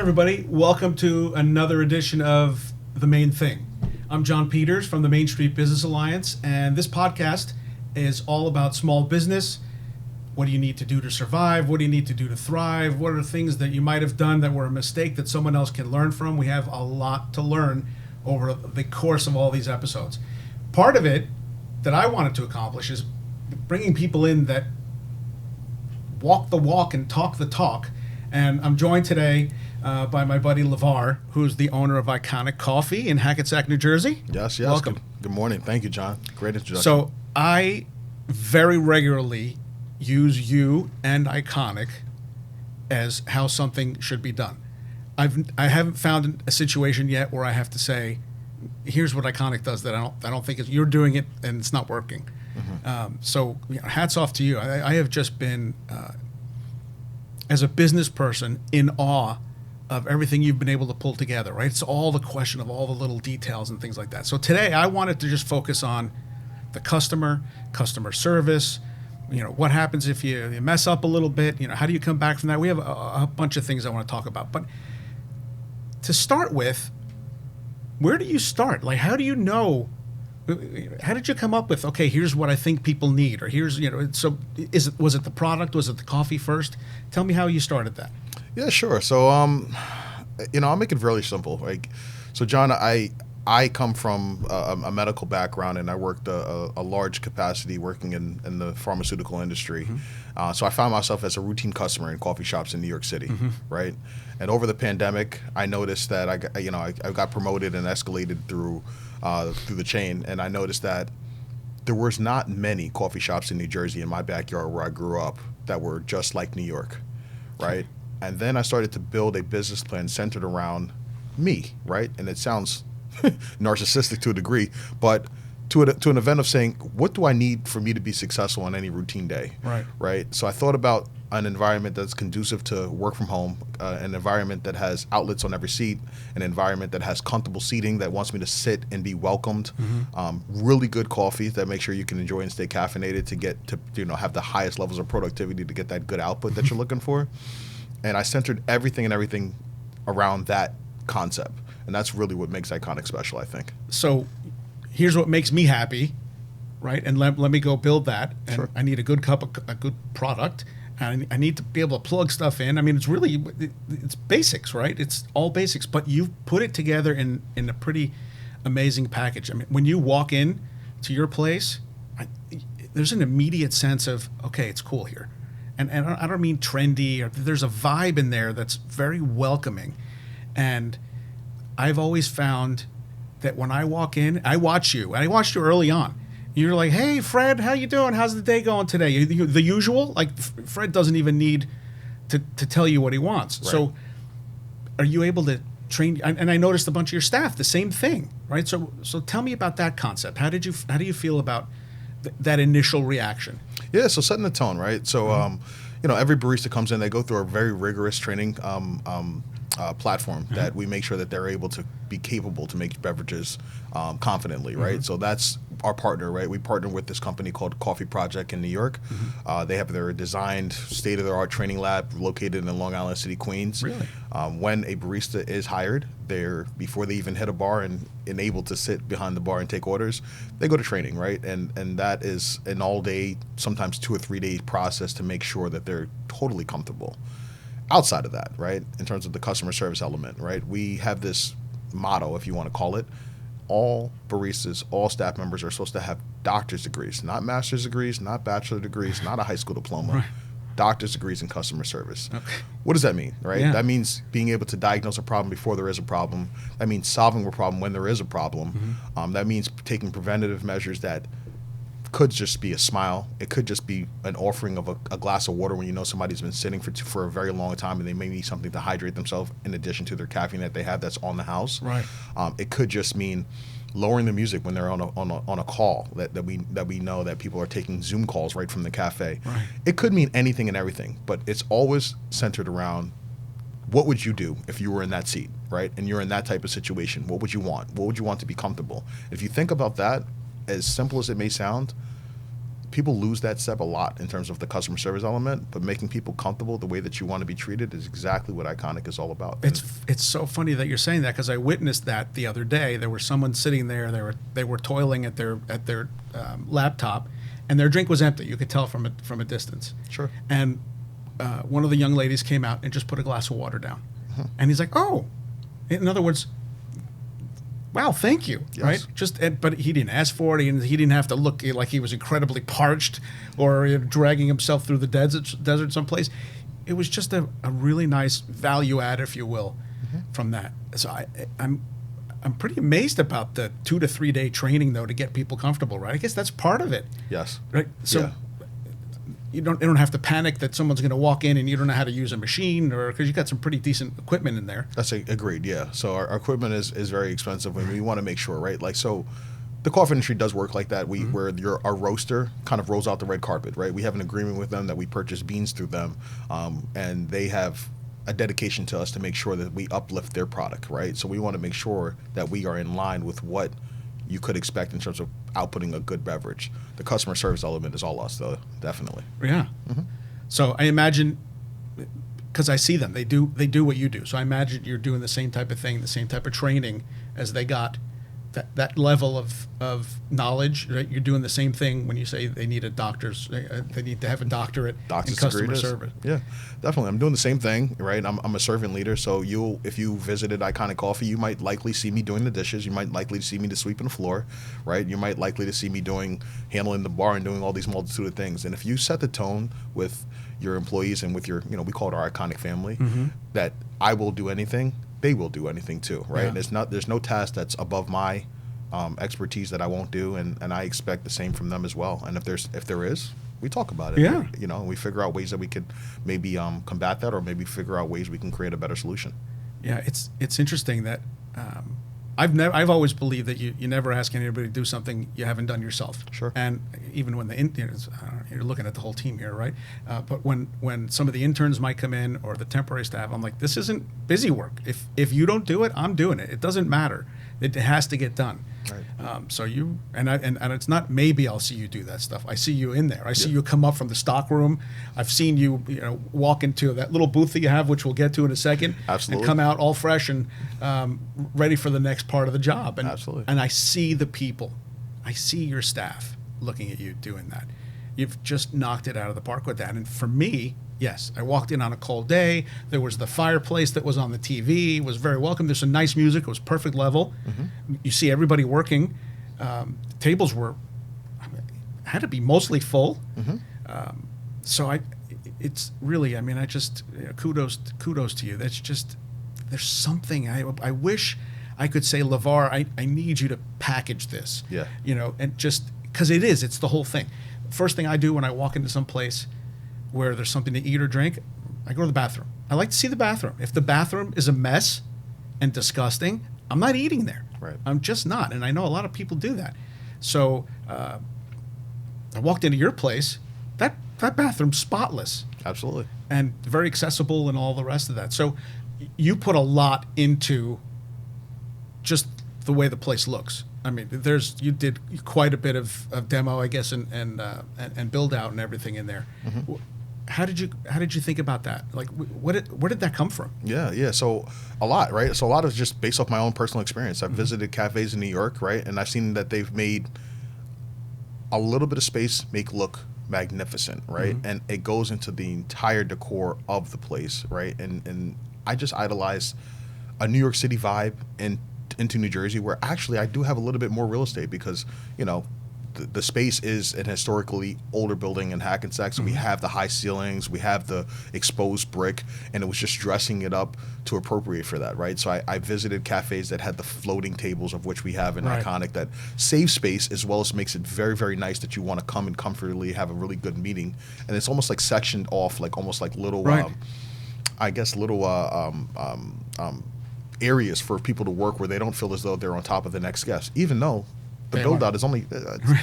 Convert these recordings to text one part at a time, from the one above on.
everybody. Welcome to another edition of The Main Thing. I'm John Peters from the Main Street Business Alliance, and this podcast is all about small business. What do you need to do to survive? What do you need to do to thrive? What are things that you might have done that were a mistake that someone else can learn from? We have a lot to learn over the course of all these episodes. Part of it that I wanted to accomplish is bringing people in that walk the walk and talk the talk. And I'm joined today by my buddy LeVar, who's the owner of Iconic Coffee in Hackensack, New Jersey. Yes. Welcome. Good morning. Thank you, John. Great introduction. So I very regularly use you and Iconic as how something should be done. I haven't found a situation yet where I have to say, here's what Iconic does that I don't think is, you're doing it and it's not working. Mm-hmm. So hats off to you. I have just been, as a business person, in awe of everything you've been able to pull together, right? It's all the question of all the little details and things like that. So today I wanted to just focus on the customer service. What happens if you mess up a little bit? How do you come back from that? We have a bunch of things I want to talk about. But to start with, where do you start? Like, how do you know? How did you come up with, okay, here's what I think people need, or here's, so was it the product? Was it the coffee first? Tell me how you started that. Yeah, sure. So, I'll make it really simple. So John, I come from a medical background, and I worked a large capacity working in the pharmaceutical industry. Mm-hmm. So I found myself as a routine customer in coffee shops in New York City, mm-hmm. right? And over the pandemic, I noticed that I got promoted and escalated through the chain, and I noticed that there was not many coffee shops in New Jersey in my backyard where I grew up that were just like New York, right? And then I started to build a business plan centered around me, right? And it sounds narcissistic to a degree, but to an event of saying, what do I need for me to be successful on any routine day? Right. So I thought about an environment that's conducive to work from home, an environment that has outlets on every seat, an environment that has comfortable seating that wants me to sit and be welcomed, mm-hmm. Really good coffee that makes sure you can enjoy and stay caffeinated to get to have the highest levels of productivity to get that good output that you're looking for. And I centered everything around that concept. And that's really what makes Iconic special, I think. So here's what makes me happy, right? And let me go build that. And sure. I need a good product. And I need to be able to plug stuff in. I mean, it's basics, right? It's all basics, but you've put it together in a pretty amazing package. I mean, when you walk in to your place, there's an immediate sense of, okay, it's cool here. And I don't mean trendy, or there's a vibe in there that's very welcoming. And I've always found that when I walk in, I watched you early on. You're like, hey, Fred, how you doing? How's the day going today? The usual? Like, Fred doesn't even need to tell you what he wants. Right. So are you able to train? And I noticed a bunch of your staff, the same thing, right? So tell me about that concept. How do you feel about that initial reaction? Yeah, so setting the tone, right? So, mm-hmm. Every barista comes in, they go through a very rigorous training platform mm-hmm. that we make sure that they're able to be capable to make beverages confidently, right? Mm-hmm. So that's our partner, right? We partner with this company called Coffee Project in New York. Mm-hmm. They have their designed state-of-the-art training lab located in Long Island City, Queens. Really? When a barista is hired, before they even hit a bar and able to sit behind the bar and take orders, they go to training, right? And that is an all-day, sometimes 2 or 3 day process to make sure that they're totally comfortable. Outside of that, right, in terms of the customer service element, right, we have this motto, if you want to call it, all baristas, all staff members are supposed to have doctor's degrees, not master's degrees, not bachelor degrees, not a high school diploma, right. Doctor's degrees in customer service. Okay. What does that mean, right? Yeah. That means being able to diagnose a problem before there is a problem. That means solving a problem when there is a problem. Mm-hmm. That means taking preventative measures that could just be a smile. It could just be an offering of a glass of water when you know somebody's been sitting for a very long time and they may need something to hydrate themselves in addition to their caffeine that they have that's on the house. Right. It could just mean lowering the music when they're on a call that we know that people are taking Zoom calls right from the cafe. Right. It could mean anything and everything, but it's always centered around what would you do if you were in that seat, right? And you're in that type of situation. What would you want? What would you want to be comfortable? If you think about that, as simple as it may sound, people lose that step a lot in terms of the customer service element, but making people comfortable the way that you want to be treated is exactly what Iconic is all about. It's so funny that you're saying that, because I witnessed that the other day. There was someone sitting there. They were toiling at their laptop, and their drink was empty. You could tell from a distance. Sure. And one of the young ladies came out and just put a glass of water down, and he's like, "Oh," in other words, wow, thank you, Yes. right? But he didn't ask for it. He didn't have to look like he was incredibly parched or dragging himself through the desert someplace. It was just a really nice value add, if you will, from that. So I'm pretty amazed about the 2 to 3 day training, though, to get people comfortable, right? I guess that's part of it. Yes. Right. So Yeah. you don't have to panic that someone's going to walk in and you don't know how to use a machine, or because you got some pretty decent equipment in there. That's agreed. Yeah. So our equipment is very expensive, and we want to make sure, right? Like, so the coffee industry does work like that. Where our roaster kind of rolls out the red carpet, right? We have an agreement with them that we purchase beans through them, and they have a dedication to us to make sure that we uplift their product, right? So we want to make sure that we are in line with what you could expect in terms of outputting a good beverage. The customer service element is all us, though, definitely. Yeah. So I imagine, because I see them, they do what you do. So I imagine you're doing the same type of thing, the same type of training as they got. That level of knowledge, right? You're doing the same thing when you say they need they need to have a doctorate in customer service. Yeah, definitely. I'm doing the same thing, right? I'm a servant leader, so if you visited Iconic Coffee, you might likely see me doing the dishes. You might likely see me sweeping the floor, right? You might likely to see me handling the bar and doing all these multitude of things. And if you set the tone with your employees and with your, we call it our Iconic family, that I will do anything, they will do anything too, right? Yeah. And there's no task that's above my expertise that I won't do, and I expect the same from them as well. And if there is, we talk about it. Yeah. We figure out ways that we could maybe combat that, or maybe figure out ways we can create a better solution. Yeah, it's interesting that I've always believed that you never ask anybody to do something you haven't done yourself. Sure. And even when you're looking at the whole team here, right? But when some of the interns might come in, or the temporary staff, I'm like, this isn't busy work. If you don't do it, I'm doing it. It doesn't matter. It has to get done. Right. So you and it's not maybe I'll see you do that stuff. I see you in there. I see you come up from the stock room. I've seen you walk into that little booth that you have, which we'll get to in a second. Absolutely. And come out all fresh and ready for the next part of the job. And, Absolutely. And I see the people. I see your staff looking at you doing that. You've just knocked it out of the park with that. And for me, yes, I walked in on a cold day. There was the fireplace that was on the TV. It was very welcome. There's some nice music. It was perfect level. You see everybody working. The tables had to be mostly full. So it's really, I just kudos to you. That's just, there's something I wish I could say, LeVar, I need you to package this. Yeah. And just because it's the whole thing. First thing I do when I walk into some place where there's something to eat or drink, I go to the bathroom. I like to see the bathroom. If the bathroom is a mess and disgusting, I'm not eating there. Right. I'm just not. And I know a lot of people do that. So I walked into your place. That bathroom's spotless. Absolutely. And very accessible and all the rest of that. So you put a lot into just the way the place looks. You did quite a bit of demo, I guess, and build out and everything in there. How did you think about that? Like, where did that come from? Yeah. So a lot, right? So a lot is just based off my own personal experience. I've visited cafes in New York, right, and I've seen that they've made a little bit of space look magnificent, right, and it goes into the entire decor of the place, right, and I just idolize a New York City vibe into New Jersey, where actually I do have a little bit more real estate because, the space is an historically older building in Hackensack, so we have the high ceilings, we have the exposed brick, and it was just dressing it up to appropriate for that, right? So I visited cafes that had the floating tables, of which we have in Iconic, that save space as well as makes it very, very nice that you want to come and comfortably have a really good meeting. And it's almost like sectioned off, like almost like little, areas for people to work where they don't feel as though they're on top of the next guest, even though the build out is only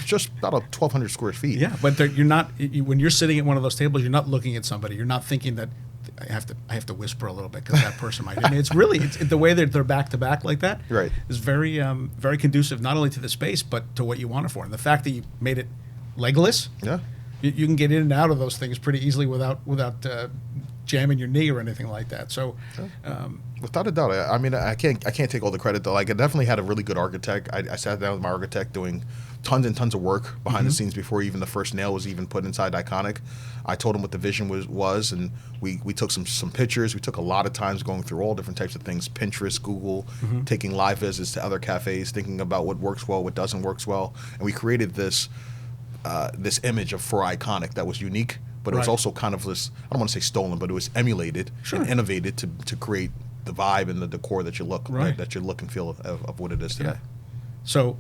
just about 1,200 square feet. Yeah, but you're not, when you're sitting at one of those tables, you're not looking at somebody. You're not thinking that I have to whisper a little bit because that person might. It's the way that they're back to back like that. Right. Is very very conducive not only to the space but to what you want it for. And the fact that you made it legless. Yeah. You can get in and out of those things pretty easily without jamming your knee or anything like that. So, without a doubt, I mean, I can't take all the credit though. Like, I definitely had a really good architect. I sat down with my architect doing tons and tons of work behind the scenes before even the first nail was even put inside Iconic. I told him what the vision was, and we took some pictures. We took a lot of times going through all different types of things: Pinterest, Google, taking live visits to other cafes, thinking about what works well, what doesn't work well, and we created this image for Iconic that was unique. But it was also kind of this, I don't want to say stolen, but it was emulated and innovated to create the vibe and the decor that you look and feel of what it is today. Yeah. So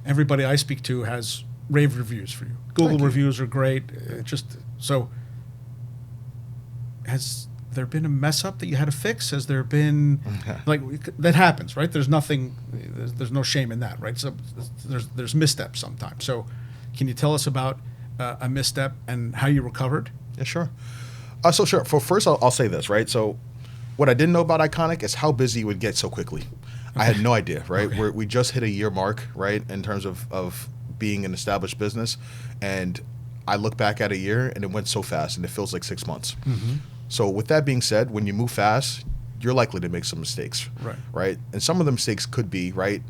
everybody I speak to has rave reviews for you. Google reviews are great. Has there been a mess up that you had to fix? Has there been that happens, right? There's nothing. There's no shame in that, right? So there's missteps sometimes. So can you tell us about a misstep and how you recovered? Yeah, sure. So sure. For first, I'll say this, right? So what I didn't know about Iconic is how busy it would get so quickly. I had no idea, right? Okay. We just hit a year mark, right, in terms of being an established business, and I look back at a year and it went so fast, and it feels like 6 months. So with that being said, when you move fast, you're likely to make some mistakes, right? And some of the mistakes could be, right,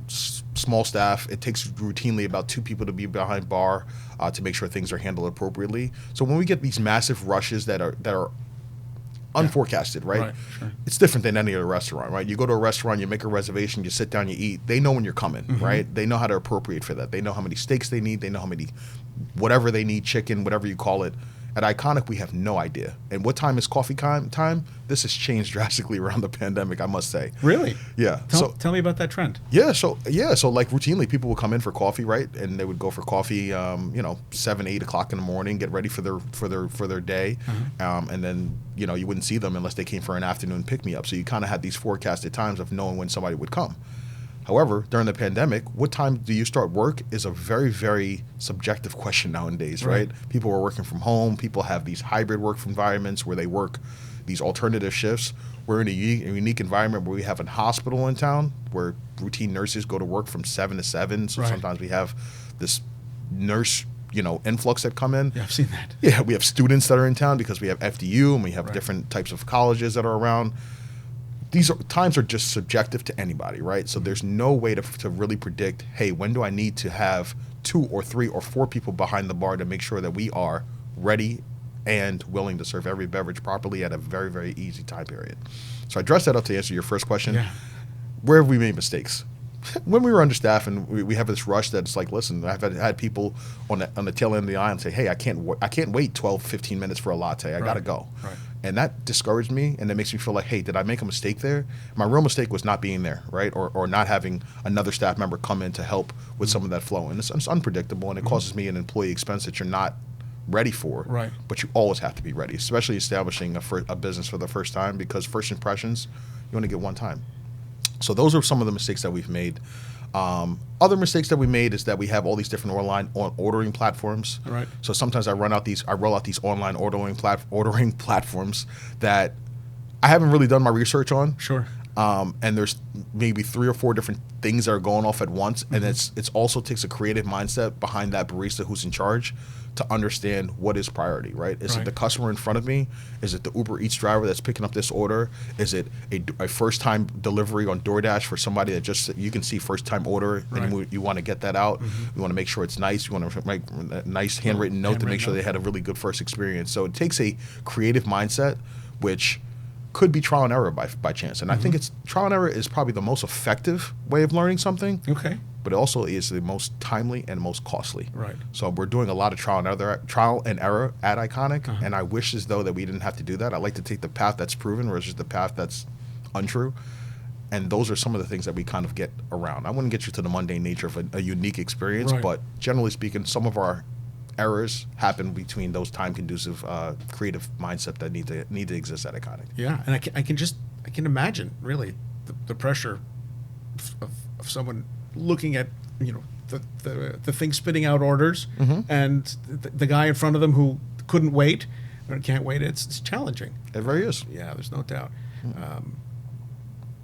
small staff. It takes routinely about 2 people to be behind bar to make sure things are handled appropriately. So when we get these massive rushes that are unforecasted, right? Sure. It's different than any other restaurant, right? You go to a restaurant, you make a reservation, you sit down, you eat. They know when you're coming, right? They know how to appropriate for that. They know how many steaks they need. They know how many, whatever they need, chicken, whatever you call it. At Iconic, we have no idea. And what time is coffee time? This has changed drastically around the pandemic, I must say. Really? Yeah. Tell me about that trend. Yeah. So like routinely, people would come in for coffee, right? And they would go for coffee, 7, 8 o'clock in the morning, get ready for their day, and then you wouldn't see them unless they came for an afternoon pick me up. So you kind of had these forecasted times of knowing when somebody would come. However, during the pandemic, what time do you start work is a very, very subjective question nowadays, right? People are working from home. People have these hybrid work environments where they work these alternative shifts. We're in a unique environment where we have a hospital in town where routine nurses go to work from 7 to 7. So sometimes we have this nurse, influx that come in. Yeah, I've seen that. Yeah, we have students that are in town because we have FDU and we have different types of colleges that are around. Times are just subjective to anybody, right? So there's no way to really predict, hey, when do I need to have 2 or 3 or 4 people behind the bar to make sure that we are ready and willing to serve every beverage properly at a very, very easy time period. So I dressed that up to answer your first question. Yeah. Where have we made mistakes? When we were understaffed and we have this rush that's like, listen, I've had people on the tail end of the aisle say, hey, I can't wait 12, 15 minutes for a latte. I got to go. Right. And that discouraged me, and it makes me feel like, hey, did I make a mistake there? My real mistake was not being there, right? Or not having another staff member come in to help with some of that flow. And it's unpredictable, and it causes me an employee expense that you're not ready for. Right. But you always have to be ready, especially establishing a business for the first time, because first impressions, you only get one time. So those are some of the mistakes that we've made. Other mistakes that we made is that we have all these different online ordering platforms. Right. So sometimes I roll out these online ordering platforms that I haven't really done my research on. Sure. And there's maybe 3 or 4 different things that are going off at once, and it's also takes a creative mindset behind that barista who's in charge to understand what is priority, right? Is it the customer in front of me? Is it the Uber Eats driver that's picking up this order? Is it a first-time delivery on DoorDash for somebody that just, you can see first-time order, and you want to get that out. You want to make sure it's nice. You want to make a nice handwritten note to make sure they had a really good first experience. So it takes a creative mindset, which could be trial and error by chance. And I think trial and error is probably the most effective way of learning something. Okay. But it also is the most timely and most costly. Right. So we're doing a lot of trial and error at Iconic, and I wish as though that we didn't have to do that. I like to take the path that's proven versus the path that's untrue. And those are some of the things that we kind of get around. I wouldn't get you to the mundane nature of a unique experience, but generally speaking, some of our errors happen between those time-conducive creative mindset that need to exist at Iconic. Yeah, and I can imagine really the pressure of someone looking at the thing spitting out orders and the guy in front of them who couldn't wait or can't wait. It's challenging. It very is. Yeah, there's no doubt.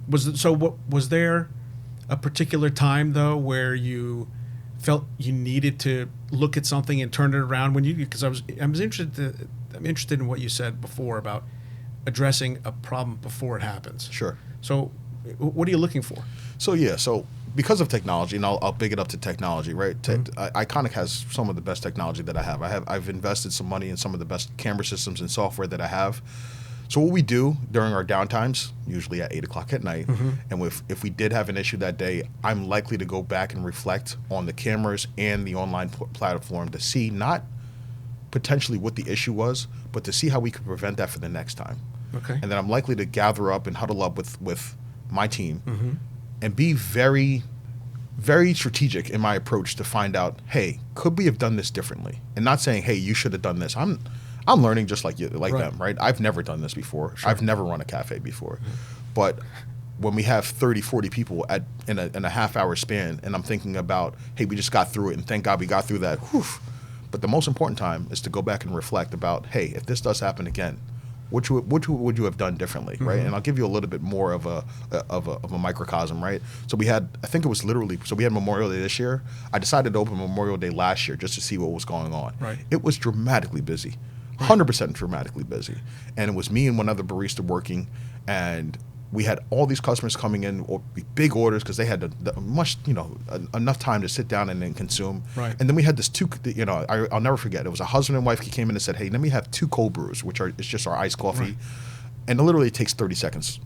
Was there a particular time though where you felt you needed to look at something and turn it around when you, because I'm interested in what you said before about addressing a problem before it happens. Sure. So what are you looking for? So because of technology, and I'll big it up to technology, right? Iconic has some of the best technology that I have. I've invested some money in some of the best camera systems and software that I have. So what we do during our downtimes, usually at 8 o'clock at night, and if we did have an issue that day, I'm likely to go back and reflect on the cameras and the online platform to see not potentially what the issue was, but to see how we could prevent that for the next time. Okay. And then I'm likely to gather up and huddle up with my team and be very, very strategic in my approach to find out, hey, could we have done this differently? And not saying, hey, you should have done this. I'm learning just like you, like them, right? I've never done this before. Sure. I've never run a cafe before. But when we have 30, 40 people in a half-hour span, and I'm thinking about, hey, we just got through it, and thank God we got through that. Whew. But the most important time is to go back and reflect about, hey, if this does happen again, what would you have done differently, right? And I'll give you a little bit more of a microcosm, right? So we had, I think it was literally, so we had Memorial Day this year. I decided to open Memorial Day last year just to see what was going on. Right. It was dramatically busy. 100% dramatically busy. And it was me and one other barista working, and we had all these customers coming in, or big orders, because they had enough time to sit down and then consume. Right. And then we had this I'll never forget, it was a husband and wife who came in and said, hey, let me have 2 cold brews, it's just our iced coffee. Right. And it literally takes 30 seconds.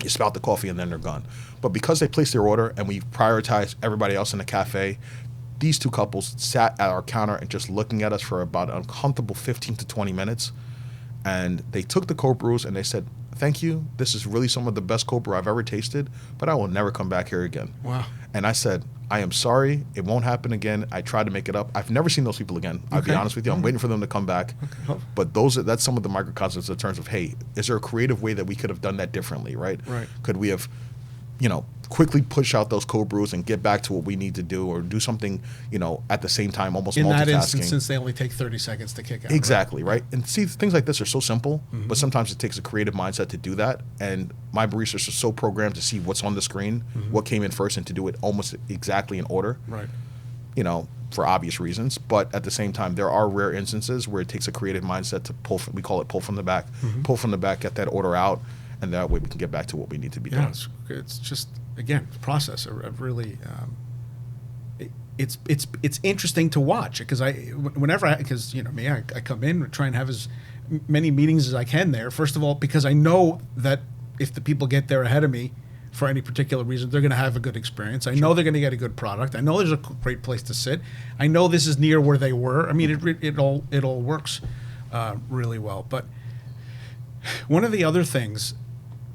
You spout the coffee and then they're gone. But because they placed their order and we prioritized everybody else in the cafe, these 2 couples sat at our counter and just looking at us for about an uncomfortable 15 to 20 minutes. And they took the cold brews and they said, thank you. This is really some of the best cold brew I've ever tasted, but I will never come back here again. Wow. And I said, I am sorry. It won't happen again. I tried to make it up. I've never seen those people again. I'll be honest with you. I'm waiting for them to come back. Okay. But that's some of the microcosms in terms of, hey, is there a creative way that we could have done that differently, right? Right. Could we have, quickly push out those cold brews and get back to what we need to do, or do something, at the same time, almost multitasking. In that instance, since they only take 30 seconds to kick out. Exactly, right? And see, things like this are so simple, but sometimes it takes a creative mindset to do that. And my baristas are so programmed to see what's on the screen, what came in first, and to do it almost exactly in order. Right. For obvious reasons. But at the same time, there are rare instances where it takes a creative mindset to we call it pull from the back, get that order out, and that way we can get back to what we need to be doing. It's just, again, process. Really, it's interesting to watch, because I come in and try and have as many meetings as I can there. First of all, because I know that if the people get there ahead of me for any particular reason, they're going to have a good experience. I know they're going to get a good product. I know there's a great place to sit. I know this is near where they were. I mean, it all works really well. But one of the other things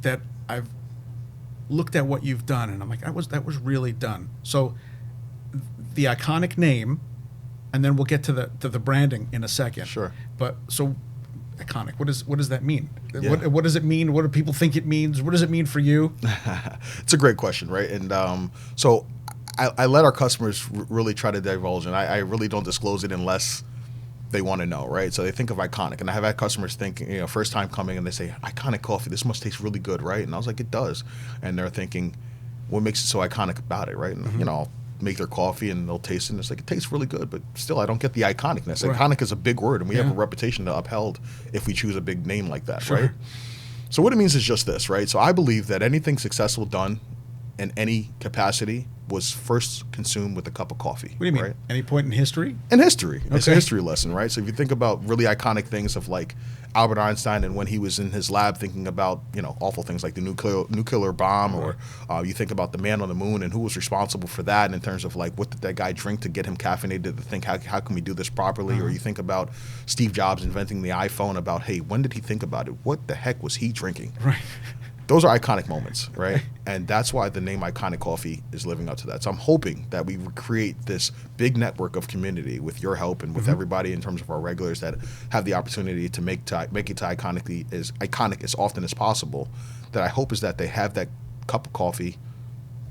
that I've looked at what you've done, and I'm like, that was really done. So the iconic name, and then we'll get to the branding in a second. Sure. But so iconic, what does that mean? Yeah. What does it mean? What do people think it means? What does it mean for you? It's a great question, right? And so I let our customers really try to divulge, and I really don't disclose it unless they want to know, right? So they think of iconic, and I have had customers thinking, first time coming, and they say, iconic coffee, this must taste really good, right? And I was like, it does. And they're thinking, what makes it so iconic about it, right? And I'll make their coffee and they'll taste it, and it's like, it tastes really good, but still I don't get the iconicness. Right. Iconic is a big word, and we have a reputation to upheld if we choose a big name like that, right? So what it means is just this, right? So I believe that anything successful done in any capacity was first consumed with a cup of coffee. What do you mean? Right? Any point in history? In history. Okay. It's a history lesson, right? So if you think about really iconic things of like Albert Einstein and when he was in his lab thinking about, awful things like the nuclear bomb, or you think about the man on the moon and who was responsible for that in terms of like what did that guy drink to get him caffeinated to think how can we do this properly? Or you think about Steve Jobs inventing the iPhone, about, hey, when did he think about it? What the heck was he drinking? Right. Those are iconic moments, right? And that's why the name Iconic Coffee is living up to that. So I'm hoping that we create this big network of community with your help and with everybody in terms of our regulars that have the opportunity to make it to iconic as often as possible. That I hope is that they have that cup of coffee,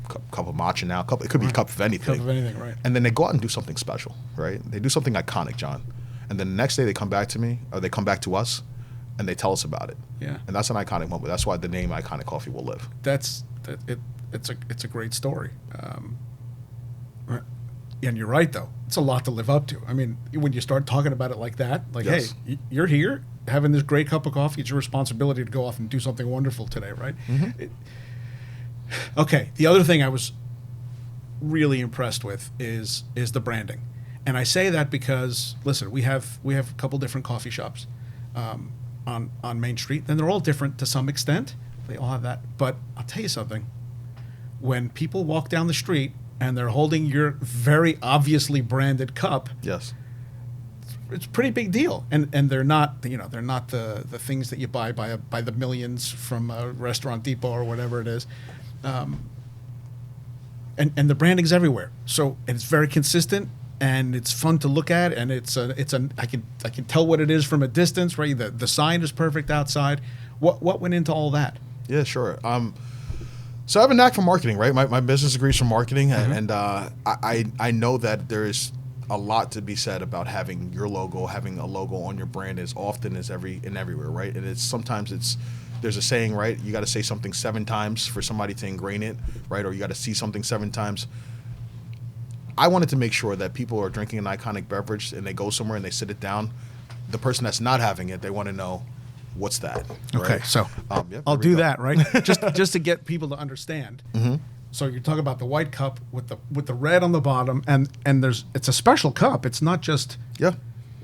cup of matcha now, it could be a cup of anything. Cup of anything, right. And then they go out and do something special, right? They do something iconic, John. And then the next day they come back to me, or they come back to us, and they tell us about it. Yeah. And that's an iconic moment. That's why the name Iconic Coffee will live. It's a great story. And you're right, though. It's a lot to live up to. I mean, when you start talking about it like that, like, Yes. hey, you're here having this great cup of coffee. It's your responsibility to go off and do something wonderful today, right? Okay. The other thing I was really impressed with is the branding. And I say that because, listen, we have a couple different coffee shops on Main Street, and they're all different to some extent. They all have that. But I'll tell you something. When people walk down the street and they're holding your very obviously branded cup, Yes. it's a pretty big deal. And they're not, they're not the things that you buy by the millions from Restaurant Depot or whatever it is. And the branding's everywhere. So it's very consistent. And it's fun to look at, and I can tell what it is from a distance, right? The sign is perfect outside. What went into all that? Yeah, sure. So I have a knack for marketing, right? My business degree's from marketing, and I know that there is a lot to be said about having your logo, having a logo on your brand as often as everywhere, right? And sometimes there's a saying, right? You got to say something 7 times for somebody to ingrain it, right? Or you got to see something 7 times. I wanted to make sure that people are drinking an iconic beverage and they go somewhere and they sit it down. The person that's not having it, they want to know, what's that? Okay, right? so I'll do that, right? just to get people to understand. So you're talking about the white cup with the red on the bottom, and it's a special cup. It's not just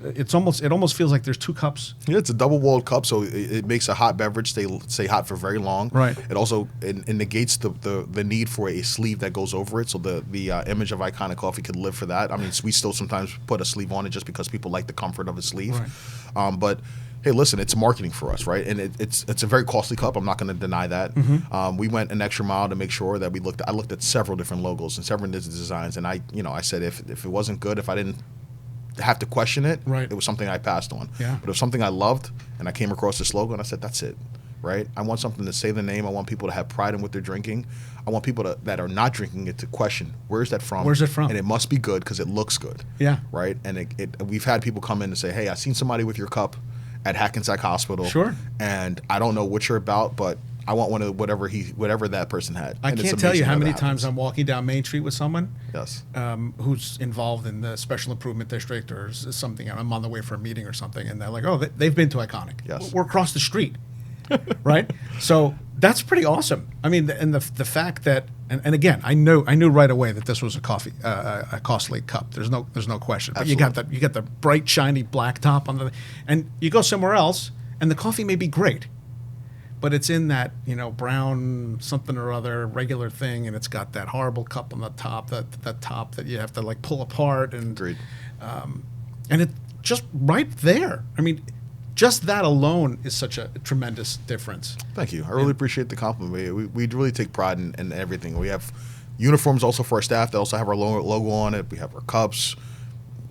it almost feels like there's 2 cups. Yeah, it's a double-walled cup, so it makes a hot beverage stay hot for very long. Right. It also it negates the need for a sleeve that goes over it, so the image of iconic coffee could live for that. I mean, we still sometimes put a sleeve on it just because people like the comfort of a sleeve. Right. But hey, listen, it's marketing for us, right? And it's a very costly cup. I'm not going to deny that. We went an extra mile to make sure that I looked at several different logos and several different designs, and I said if it wasn't good, if I didn't have to question it, right, it was something I passed on. Yeah. But it was something I loved, and I came across this logo, and I said, that's it, right? I want something to say the name. I want people to have pride in what they're drinking. I want people that are not drinking it to question, where's that from? Where's it from? And it must be good because it looks good. Yeah. Right? And we've had people come in and say, hey, I seen somebody with your cup at Hackensack Hospital. Sure. And I don't know what you're about, but I want one of whatever that person had. I and can't tell you how many times I'm walking down Main Street with someone yes, who's involved in the special improvement district or something, and I'm on the way for a meeting or something, and they're like, oh, they've been to Iconic. Yes. We're across the street, right? So that's pretty awesome. I mean, and the fact that, and again, I knew right away that this was a costly cup. There's no question. But Absolutely. you got the bright, shiny black top and you go somewhere else, and the coffee may be great, but it's in that, brown something or other regular thing, and it's got that horrible cup on the top, that top that you have to like pull apart, and Agreed. And it just right there. I mean, just that alone is such a tremendous difference. Thank you. I really appreciate the compliment. We really take pride in everything. We have uniforms also for our staff that also have our logo on it. We have our cups.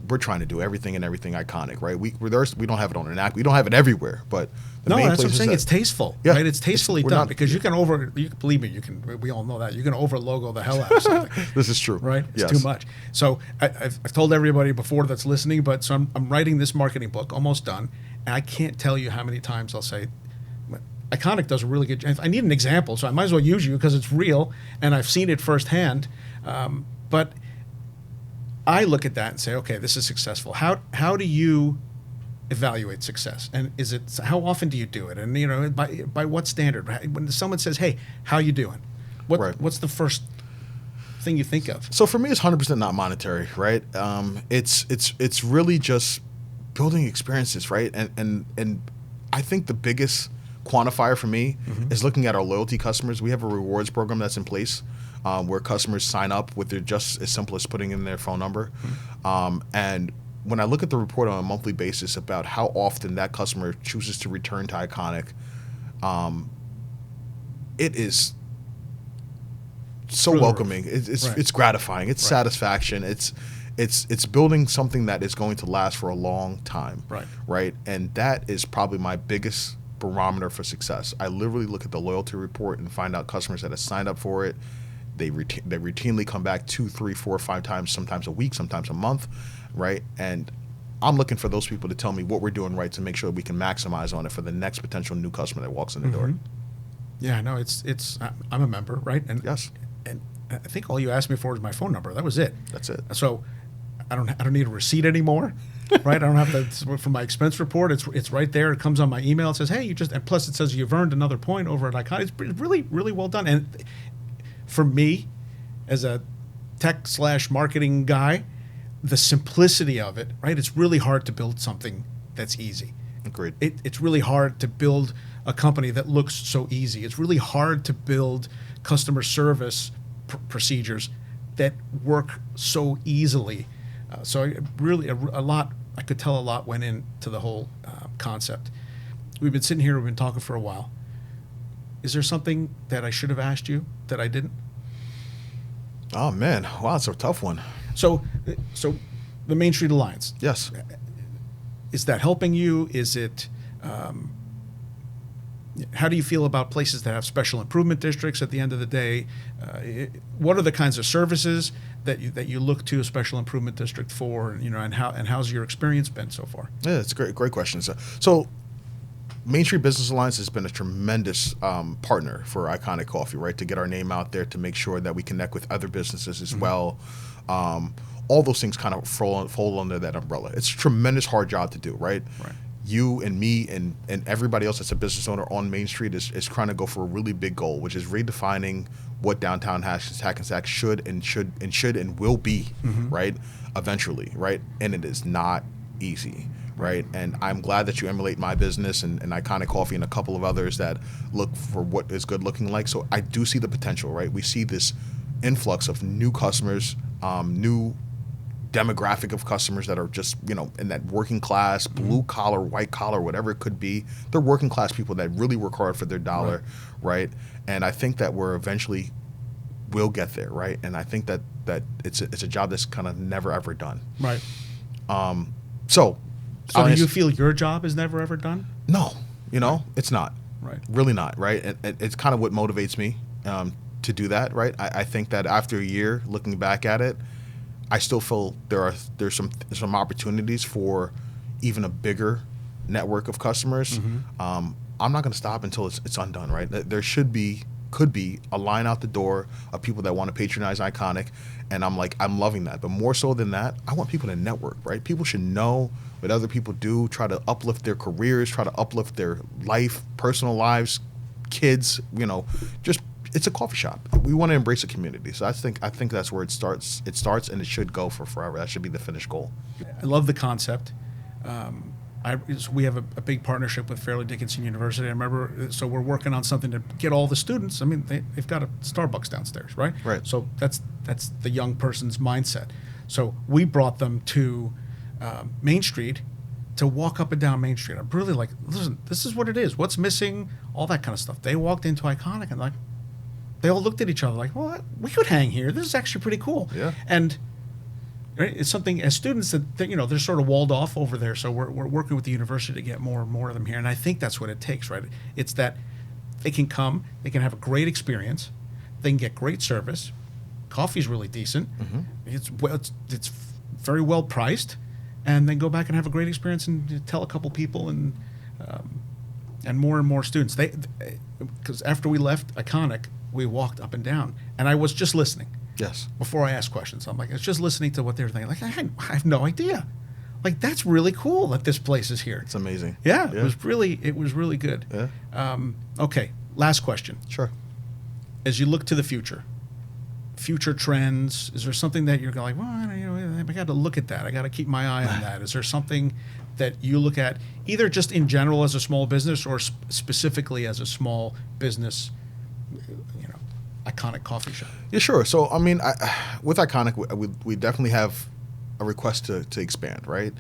We're trying to do everything iconic, right? We don't have it on an act. We don't have it everywhere, but the main that's what I'm place saying. is It's tasteful, Yeah. right? It's tastefully We're done not- because you can believe me, we all know that. You can over logo the hell out of something. This is true. Right? It's Yes. too much. So I've told everybody before that's listening, but so I'm writing this marketing book, almost done, and I can't tell you how many times I'll say, Iconic does a really good job. I need an example, so I might as well use you because it's real, and I've seen it firsthand. But I look at that and say, okay, this is successful. How do you evaluate success? And how often do you do it? And by what standard? When someone says, hey, how you doing? Right. What's the first thing you think of? So for me, it's 100% not monetary, right? It's really just building experiences, right? And I think the biggest quantifier for me is looking at our loyalty customers. We have a rewards program that's in place where customers sign up with their just as simple as putting in their phone number. And when I look at the report on a monthly basis about how often that customer chooses to return to Iconic, it is so welcoming. It's gratifying. It's satisfaction. It's building something that is going to last for a long time. Right. And that is probably my biggest barometer for success. I literally look at the loyalty report and find out customers that have signed up for it. They routinely come back 2, 3, 4, 5 times, sometimes a week, sometimes a month, right? And I'm looking for those people to tell me what we're doing right to make sure we can maximize on it for the next potential new customer that walks in the door. Yeah, no, it's I'm a member, right? And yes, and I think all you asked me for was my phone number. That was it. That's it. So I don't need a receipt anymore, right? I don't have to for my expense report. It's right there. It comes on my email. It says, hey, and plus it says you've earned another point over at Iconic. It's really, really well done. And for me, as a tech/marketing guy, the simplicity of it, right? It's really hard to build something that's easy. Agreed. It's really hard to build a company that looks so easy. It's really hard to build customer service procedures that work so easily. So I could tell a lot went into the whole concept. We've been sitting here, we've been talking for a while. Is there something that I should have asked you that I didn't? Oh man, wow, it's a tough one. So the Main Street Alliance. Yes. Is that helping you? Is it? How do you feel about places that have special improvement districts? At the end of the day, what are the kinds of services that you look to a special improvement district for? And how's your experience been so far? Yeah, it's a great question. So Main Street Business Alliance has been a tremendous partner for Iconic Coffee, right? To get our name out there, to make sure that we connect with other businesses as well. All those things kind of fall under that umbrella. It's a tremendous hard job to do, right? Right. You and me and everybody else that's a business owner on Main Street is trying to go for a really big goal, which is redefining what downtown Hackensack should and will be, right? Eventually, right? And it is not easy, right? And I'm glad that you emulate my business and Iconic Coffee and a couple of others that look for what is good looking like. So I do see the potential, right? We see this influx of new customers, new demographic of customers that are just, in that working class, blue collar, white collar, whatever it could be. They're working class people that really work hard for their dollar, right? And I think that we're eventually will get there, right? And I think that it's a job that's kind of never ever done. Right. So do you feel your job is never ever done? No, it's not. Right. Really not, right? It's kind of what motivates me to do that, right? I think that after a year looking back at it, I still feel there's some opportunities for even a bigger network of customers. I'm not going to stop until it's undone, right? There could be a line out the door of people that want to patronize Iconic, and I'm loving that. But more so than that, I want people to network, right? People should know what other people do, try to uplift their careers, try to uplift their life, personal lives, kids, just. It's a coffee shop. We want to embrace a community. So I think that's where it starts. It starts and it should go for forever. That should be the finished goal. I love the concept. We have a big partnership with Fairleigh Dickinson University. I remember, so we're working on something to get all the students. I mean, they've got a Starbucks downstairs, right? Right. So that's the young person's mindset. So we brought them to Main Street to walk up and down Main Street. I'm really like, listen, this is what it is. What's missing? All that kind of stuff. They walked into Iconic and they all looked at each other like, well, we could hang here. This is actually pretty cool. Yeah. And right, it's something as students that they're sort of walled off over there. So we're working with the university to get more and more of them here. And I think that's what it takes, right? It's that they can come, they can have a great experience, they can get great service. Coffee's really decent. It's very well priced, and then go back and have a great experience and tell a couple people and more students. Because after we left Iconic, we walked up and down, and I was just listening. Yes. Before I asked questions, I'm like, I was just listening to what they were thinking. Like, I have no idea. Like, that's really cool that this place is here. It's amazing. Yeah. It was really good. Yeah. Okay, last question. Sure. As you look to the future trends, is there something that you're going, well, I got to look at that. I got to keep my eye on that. Is there something that you look at, either just in general as a small business or specifically as a small business, Iconic coffee shop? Yeah, sure. So, I mean, with Iconic, we definitely have a request to expand, right?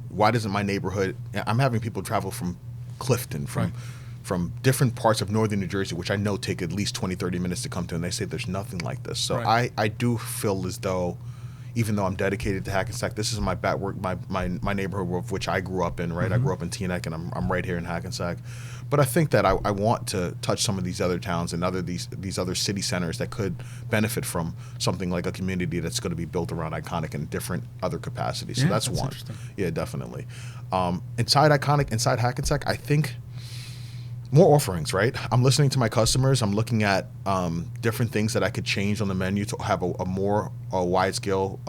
Why doesn't my neighborhood? I'm having people travel from Clifton, from different parts of northern New Jersey, which I know take at least 20, 30 minutes to come to, and they say there's nothing like this. So I do feel as though, even though I'm dedicated to Hackensack, this is my my neighborhood of which I grew up in, right? I grew up in Teaneck, and I'm right here in Hackensack. But I think that I want to touch some of these other towns and these other city centers that could benefit from something like a community that's going to be built around Iconic in different other capacities. So that's one. Yeah, definitely. Inside Iconic, inside Hackensack, I think More offerings, right? I'm listening to my customers. I'm looking at different things that I could change on the menu to have a more wide scale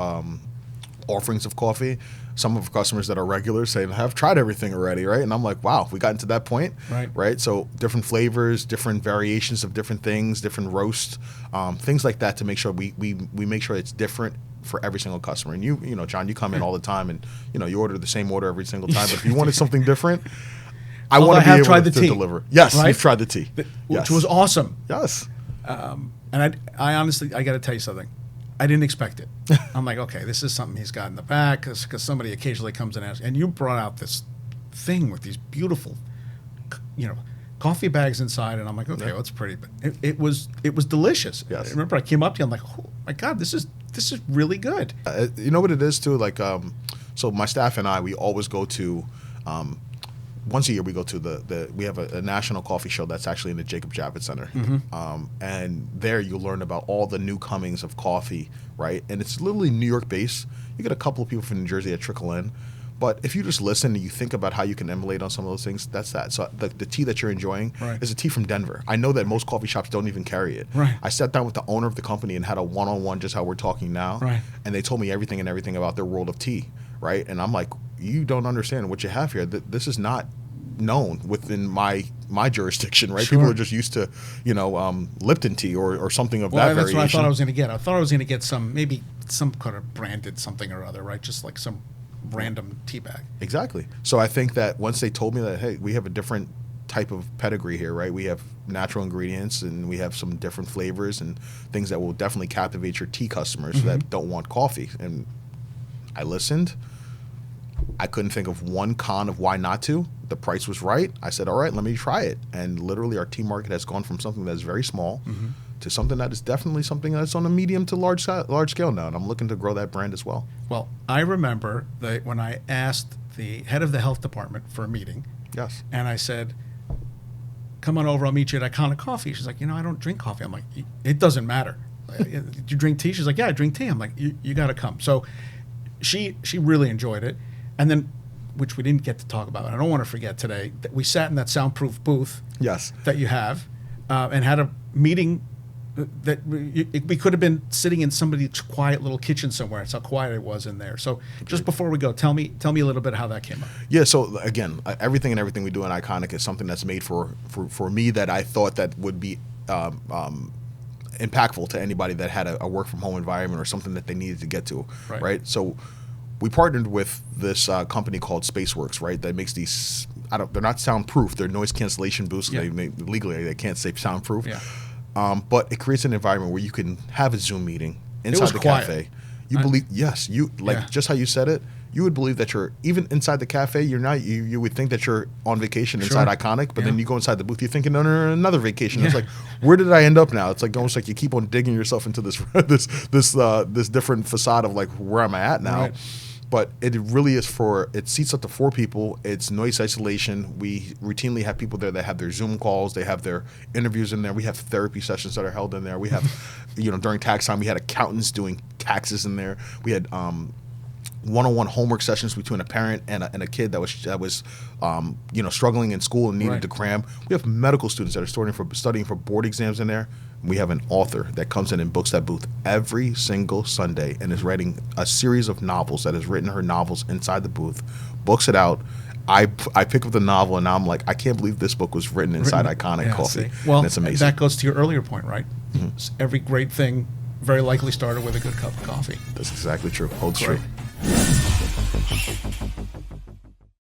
offerings of coffee. Some of our customers that are regulars say, "I've tried everything already," right? And I'm like, "Wow, we gotten to that point, right?" So different flavors, different variations of different things, different roasts, things like that to make sure we make sure it's different for every single customer. And you know, John, you come in all the time, and you order the same order every single time. But if you wanted something different, I want to be able to deliver. Yes, right? You've tried the tea, which was awesome. Yes. And I honestly, I got to tell you something. I didn't expect it. I'm like, okay, this is something he's got in the back because somebody occasionally comes and asks. And you brought out this thing with these beautiful, coffee bags inside, and I'm like, okay, well, it's pretty, but it was delicious. Yes. I remember I came up to you, I'm like, oh my God, this is really good. You know what it is too? Like, so my staff and I, we always go to. Once a year, we go to we have a national coffee show that's actually in the Jacob Javits Center. And there you'll learn about all the new comings of coffee, right? And it's literally New York based. You get a couple of people from New Jersey that trickle in. But if you just listen and you think about how you can emulate on some of those things, that's that. So the tea that you're enjoying is a tea from Denver. I know that most coffee shops don't even carry it. Right. I sat down with the owner of the company and had a one-on-one just how we're talking now. Right. And they told me everything about their world of tea, right? And I'm like, you don't understand what you have here. This is not known within my jurisdiction, right? Sure. People are just used to, Lipton tea or something of that variation. That's what I thought I was going to get. I thought I was going to get maybe some kind of branded something or other, right? Just like some random tea bag. Exactly. So I think that once they told me that, hey, we have a different type of pedigree here, right? We have natural ingredients and we have some different flavors and things that will definitely captivate your tea customers that don't want coffee. And I listened. I couldn't think of one con of why not to. The price was right. I said, all right, let me try it. And literally our tea market has gone from something that's very small to something that is definitely something that's on a medium to large scale now. And I'm looking to grow that brand as well. Well, I remember that when I asked the head of the health department for a meeting. Yes. And I said, come on over, I'll meet you at Iconic Coffee. She's like, I don't drink coffee. I'm like, it doesn't matter. Do you drink tea? She's like, yeah, I drink tea. I'm like, you got to come. So she really enjoyed it. And then, which we didn't get to talk about, and I don't want to forget today, that we sat in that soundproof booth that you have and had a meeting that we could have been sitting in somebody's quiet little kitchen somewhere. That's how quiet it was in there. So just before we go, tell me a little bit how that came up. Yeah, so again, everything we do in Iconic is something that's made for me that I thought that would be impactful to anybody that had a work from home environment or something that they needed to get to, right? So we partnered with this company called Spaceworks, right? That makes these. They're not soundproof. They're noise cancellation booths. Yeah. Legally, they can't say soundproof. Yeah. But it creates an environment where you can have a Zoom meeting inside the cafe. You believe, yes, just how you said it. You would believe that you're even inside the cafe. You're not. You would think that you're on vacation inside Iconic, but then you go inside the booth. You're thinking, no, another vacation. It's like, where did I end up now? It's like almost like you keep on digging yourself into this different facade of like, where am I at now? Right. But it really is it seats up to 4 people. It's noise isolation. We routinely have people there that have their Zoom calls. They have their interviews in there. We have therapy sessions that are held in there. We have, during tax time, we had accountants doing taxes in there. We had one-on-one homework sessions between a parent and a kid that was struggling in school and needed to cram. We have medical students that are studying for board exams in there. We have an author that comes in and books that booth every single Sunday and is writing a series of novels that has written her novels inside the booth, books it out. I pick up the novel and now I'm like, I can't believe this book was written inside Iconic Coffee. Well, and it's amazing. That goes to your earlier point, right? Every great thing very likely started with a good cup of coffee. That's exactly true. Holds true.